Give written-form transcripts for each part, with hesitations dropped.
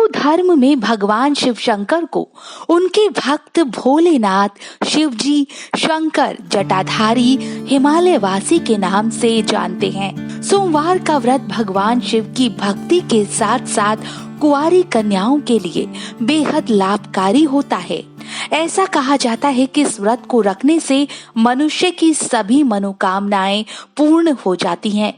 हिंदू धर्म में भगवान शिव शंकर को उनके भक्त भोलेनाथ, शिवजी, शंकर, जटाधारी, हिमालय वासी के नाम से जानते हैं। सोमवार का व्रत भगवान शिव की भक्ति के साथ साथ कुंवारी कन्याओं के लिए बेहद लाभकारी होता है। ऐसा कहा जाता है कि इस व्रत को रखने से मनुष्य की सभी मनोकामनाएं पूर्ण हो जाती हैं।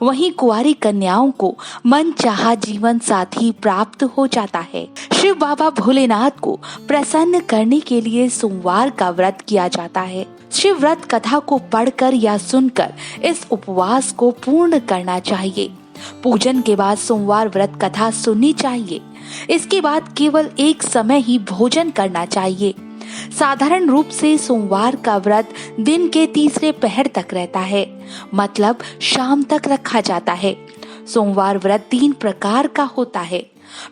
वहीं कुंवारी कन्याओं को मनचाहा जीवन साथी प्राप्त हो जाता है। शिव बाबा भोलेनाथ को प्रसन्न करने के लिए सोमवार का व्रत किया जाता है। शिव व्रत कथा को पढ़कर या सुनकर इस उपवास को पूर्ण करना चाहिए। पूजन के बाद सोमवार व्रत कथा सुननी चाहिए। इसके बाद केवल एक समय ही भोजन करना चाहिए। साधारण रूप से सोमवार का व्रत दिन के तीसरे पहर तक रहता है, मतलब शाम तक रखा जाता है। सोमवार व्रत 3 प्रकार का होता है।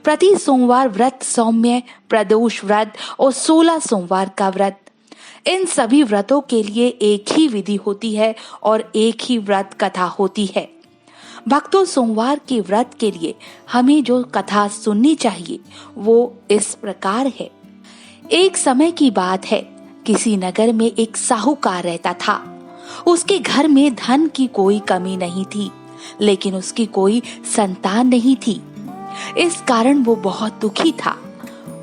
प्रति सोमवार व्रत, सौम्य, प्रदोष व्रत और 16 सोमवार का व्रत। इन सभी व्रतों के लिए एक ही विधि होती है और एक ही व्रत कथा होती है। भक्तों, सोमवार के व्रत के लिए हमें जो कथा सुननी चाहिए वो इस प्रकार है। एक समय की बात है, किसी नगर में एक साहूकार रहता था। उसके घर में धन की कोई कमी नहीं थी, लेकिन उसकी कोई संतान नहीं थी। इस कारण वो बहुत दुखी था।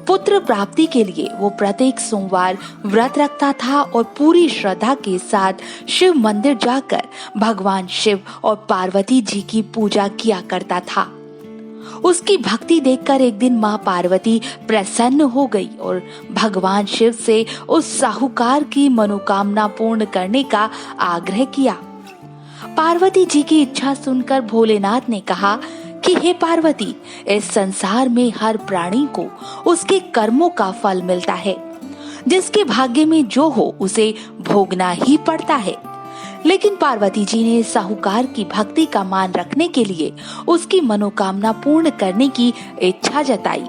पुत्र प्राप्ति के लिए वो प्रत्येक सोमवार व्रत रखता था और पूरी श्रद्धा के साथ शिव मंदिर जाकर भगवान शिव और पार्वती जी की पूजा किया करता था। उसकी भक्ति देखकर एक दिन माँ पार्वती प्रसन्न हो गई और भगवान शिव से उस साहूकार की मनोकामना पूर्ण करने का आग्रह किया। पार्वती जी की इच्छा सुनकर भोलेनाथ ने कहा कि हे पार्वती, इस संसार में हर प्राणी को उसके कर्मों का फल मिलता है। जिसके भाग्य में जो हो उसे भोगना ही पड़ता है। लेकिन पार्वती जी ने साहूकार की भक्ति का मान रखने के लिए उसकी मनोकामना पूर्ण करने की इच्छा जताई।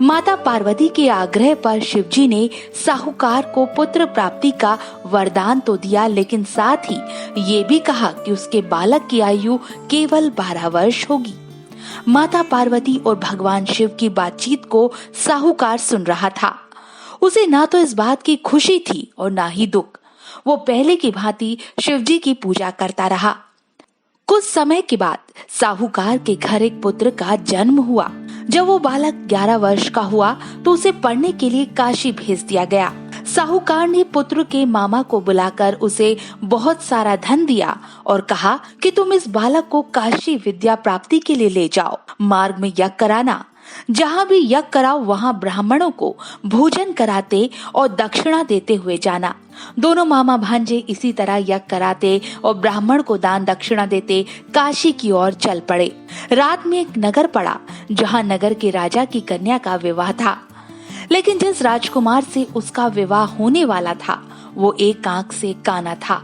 माता पार्वती के आग्रह पर शिवजी ने साहूकार को पुत्र प्राप्ति का वरदान तो दिया, लेकिन साथ ही ये भी कहा कि उसके बालक की आयु केवल 12 वर्ष होगी। माता पार्वती और भगवान शिव की बातचीत को साहूकार सुन रहा था। उसे ना तो इस बात की खुशी थी और ना ही दुख। वो पहले की भांति शिवजी की पूजा करता रहा। कुछ समय के बाद साहूकार के घर एक पुत्र का जन्म हुआ। जब वो बालक 11 वर्ष का हुआ तो उसे पढ़ने के लिए काशी भेज दिया गया। साहूकार ने पुत्र के मामा को बुलाकर उसे बहुत सारा धन दिया और कहा कि तुम इस बालक को काशी विद्या प्राप्ति के लिए ले जाओ। मार्ग में यज्ञ कराना, जहाँ भी यज्ञ कराओ वहाँ ब्राह्मणों को भोजन कराते और दक्षिणा देते हुए जाना। दोनों मामा भांजे इसी तरह यज्ञ कराते और ब्राह्मण को दान दक्षिणा देते काशी की ओर चल पड़े। रात में एक नगर पड़ा जहाँ नगर के राजा की कन्या का विवाह था। लेकिन जिस राजकुमार से उसका विवाह होने वाला था वो एक आंख से काना था।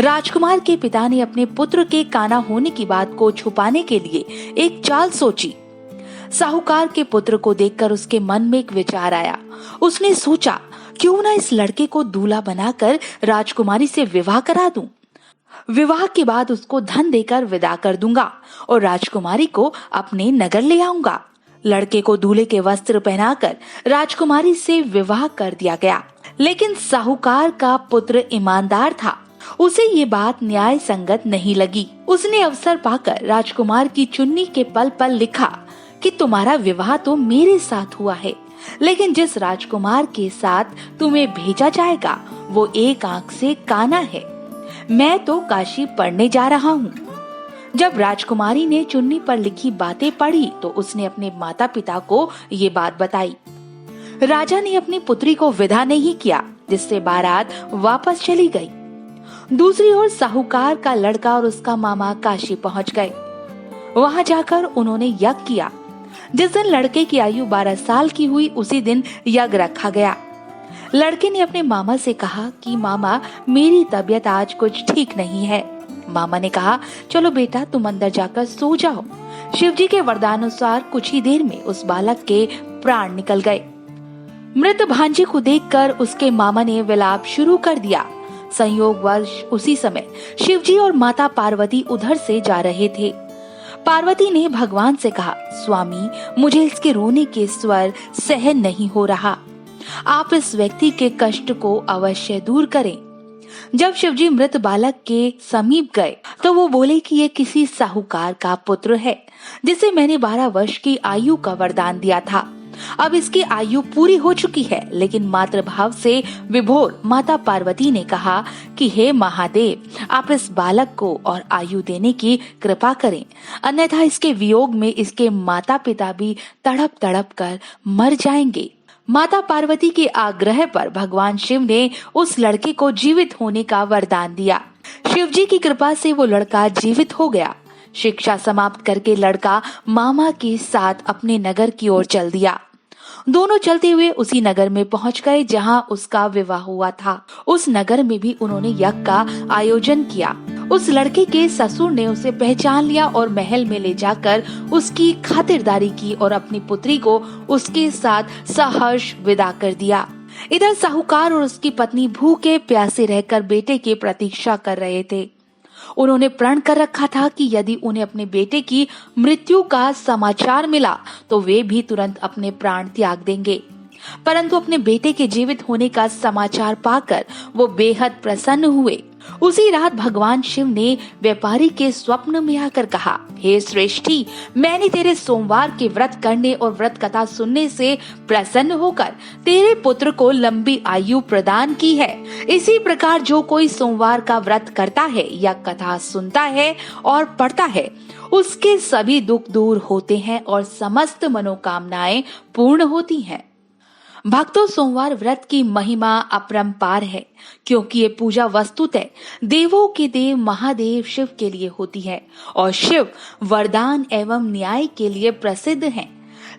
राजकुमार के पिता ने अपने पुत्र के काना होने की बात को छुपाने के लिए एक चाल सोची। साहूकार के पुत्र को देखकर उसके मन में एक विचार आया। उसने सोचा, क्यों ना इस लड़के को दूल्हा बनाकर राजकुमारी से विवाह करा दूं। विवाह के बाद उसको धन देकर विदा कर दूंगा और राजकुमारी को अपने नगर ले आऊंगा। लड़के को दूल्हे के वस्त्र पहनाकर राजकुमारी से विवाह कर दिया गया। लेकिन साहूकार का पुत्र ईमानदार था। उसे ये बात न्याय संगत नहीं लगी। उसने अवसर पाकर राजकुमार की चुन्नी के पल पल लिखा कि तुम्हारा विवाह तो मेरे साथ हुआ है, लेकिन जिस राजकुमार के साथ तुम्हें भेजा जाएगा वो एक आंख से काना है। मैं तो काशी पढ़ने जा रहा हूँ। जब राजकुमारी ने चुन्नी पर लिखी बातें पढ़ी तो उसने अपने माता पिता को ये बात बताई। राजा ने अपनी पुत्री को विदा नहीं किया, जिससे बारात वापस चली गई। दूसरी ओर साहूकार का लड़का और उसका मामा काशी पहुंच गए। वहां जाकर उन्होंने यज्ञ किया। जिस दिन लड़के की आयु 12 साल की हुई उसी दिन यज्ञ रखा गया। लड़के ने अपने मामा से कहा कि मामा, मेरी तबीयत आज कुछ ठीक नहीं है। मामा ने कहा, चलो बेटा तुम अंदर जाकर सो जाओ। शिवजी के वरदानुसार कुछ ही देर में उस बालक के प्राण निकल गए। मृत भांजे को देखकर उसके मामा ने विलाप शुरू कर दिया। संयोगवश उसी समय शिवजी और माता पार्वती उधर से जा रहे थे। पार्वती ने भगवान से कहा, स्वामी, मुझे इसके रोने के स्वर सहन नहीं हो रहा। आप इस व्यक्ति के कष्ट को अवश्य दूर करें। जब शिवजी मृत बालक के समीप गए तो वो बोले कि ये किसी साहूकार का पुत्र है, जिसे मैंने 12 वर्ष की आयु का वरदान दिया था। अब इसकी आयु पूरी हो चुकी है, लेकिन मातृभाव से विभोर माता पार्वती ने कहा कि हे महादेव, आप इस बालक को और आयु देने की कृपा करें, अन्यथा इसके वियोग में इसके माता पिता भी तड़प तड़प कर मर जाएंगे। माता पार्वती के आग्रह पर भगवान शिव ने उस लड़के को जीवित होने का वरदान दिया। शिव जी की कृपा से वो लड़का जीवित हो गया। शिक्षा समाप्त करके लड़का मामा के साथ अपने नगर की ओर चल दिया। दोनों चलते हुए उसी नगर में पहुंच गए जहां उसका विवाह हुआ था। उस नगर में भी उन्होंने यज्ञ का आयोजन किया। उस लड़के के ससुर ने उसे पहचान लिया और महल में ले जाकर उसकी खातिरदारी की और अपनी पुत्री को उसके साथ सहर्ष विदा कर दिया। इधर साहूकार और उसकी पत्नी भूखे प्यासे रहकर बेटे की प्रतीक्षा कर रहे थे। उन्होंने प्रण कर रखा था कि यदि उन्हें अपने बेटे की मृत्यु का समाचार मिला तो वे भी तुरंत अपने प्राण त्याग देंगे। परंतु अपने बेटे के जीवित होने का समाचार पाकर वो बेहद प्रसन्न हुए। उसी रात भगवान शिव ने व्यापारी के स्वप्न में आकर कहा, हे श्रेष्ठी, मैंने तेरे सोमवार के व्रत करने और व्रत कथा सुनने से प्रसन्न होकर तेरे पुत्र को लंबी आयु प्रदान की है। इसी प्रकार जो कोई सोमवार का व्रत करता है या कथा सुनता है और पढ़ता है, उसके सभी दुख दूर होते हैं और समस्त मनोकामनाएं पूर्ण होती हैं। भक्तों, सोमवार व्रत की महिमा अपरंपार है, क्योंकि ये पूजा वस्तुतः देवों के देव महादेव शिव के लिए होती है और शिव वरदान एवं न्याय के लिए प्रसिद्ध हैं।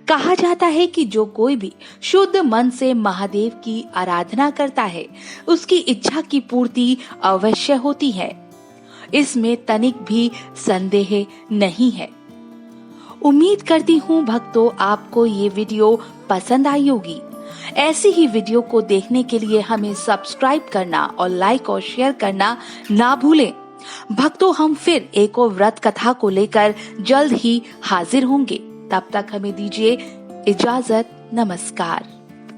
कहा जाता है कि जो कोई भी शुद्ध मन से महादेव की आराधना करता है, उसकी इच्छा की पूर्ति अवश्य होती है। इसमें तनिक भी संदेह नहीं है। उम्मीद करती हूँ भक्तों, आपको ये वीडियो पसंद आई होगी। ऐसी ही वीडियो को देखने के लिए हमें सब्सक्राइब करना और लाइक और शेयर करना ना भूलें। भक्तों, हम फिर एक और व्रत कथा को लेकर जल्द ही हाजिर होंगे। तब तक हमें दीजिए इजाजत। नमस्कार।